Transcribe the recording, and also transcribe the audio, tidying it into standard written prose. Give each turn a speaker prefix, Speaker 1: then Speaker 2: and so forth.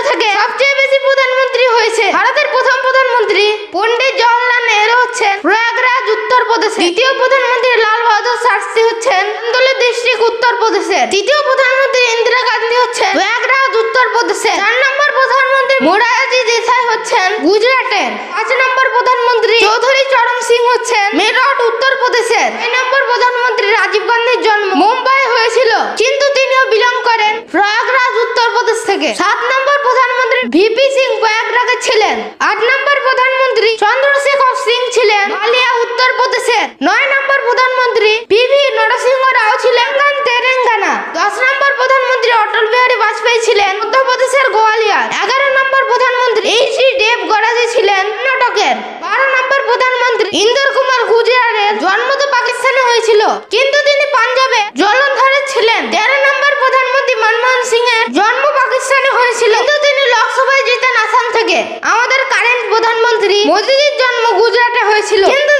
Speaker 1: থেকে সবচেয়ে বেশি প্রধানমন্ত্রী হয়েছে। ভারতের প্রথম প্রধানমন্ত্রী পণ্ডিত জওহরলাল নেহরু হচ্ছেন প্রয়াগরাজ উত্তরপ্রদেশে। দ্বিতীয় প্রধানমন্ত্রী লাল বাহাদুর শাস্ত্রী হচ্ছেন আন্দোলন ডিস্ট্রিক্ট উত্তরপ্রদেশের। তৃতীয় প্রধানমন্ত্রী ইন্দিরা গান্ধী হচ্ছেন প্রয়াগরাজ উত্তরপ্রদেশের। 4 নম্বর প্রধানমন্ত্রী মোরারজি দেশাই হচ্ছেন গুজরাটের। 5 নম্বর প্রধানমন্ত্রী চৌধুরী চরণ সিং হচ্ছেন মেরঠ উত্তরপ্রদেশের। 6 নম্বর প্রধানমন্ত্রী রাজীব গান্ধীর জন্ম মুম্বাই হয়েছিল, কিন্তু তিনিও বিলং করেন প্রয়াগরাজ উত্তরপ্রদেশ থেকে। 7 নম্বর প্রধানমন্ত্রী ভিপি সিং প্রয়াগরাজের ছিলেন। 8 নম্বর প্রধানমন্ত্রী চন্দ্রশেখর সিং ছিলেন বালিয়া উত্তরপ্রদেশের। 9 নম্বর প্রধানমন্ত্রী পিভি নরসিংহ রাও ছিলেন তেলেঙ্গানা। 10 নম্বর প্রধানমন্ত্রী অটল বিহারী বাজপেয়ী ছিলেন মধ্যপ্রদেশের গোয়ালিয়র। 11 নম্বর প্রধানমন্ত্রী এইচ.ডি. দেবগড়াজি ছিলেন কর্ণাটকের। 12 নম্বর প্রধানমন্ত্রী ইন্দর কুমার গুজরাটের। জন্ম তো পাকিস্তানে হয়েছিল, কিন্তু তিনি পাঞ্জাবে জলন্ধরে ছিলেন। 13 নম্বর প্রধানমন্ত্রী মনমোহন সিং এর জন্ম পাকিস্তানে হয়েছিল, কিন্তু তিনি লোকসভায় জিতেন আসাম থেকে। আমাদের কারেন্ট প্রধানমন্ত্রী মোদিজির জন্ম গুজরাটে হয়েছিল, কিন্তু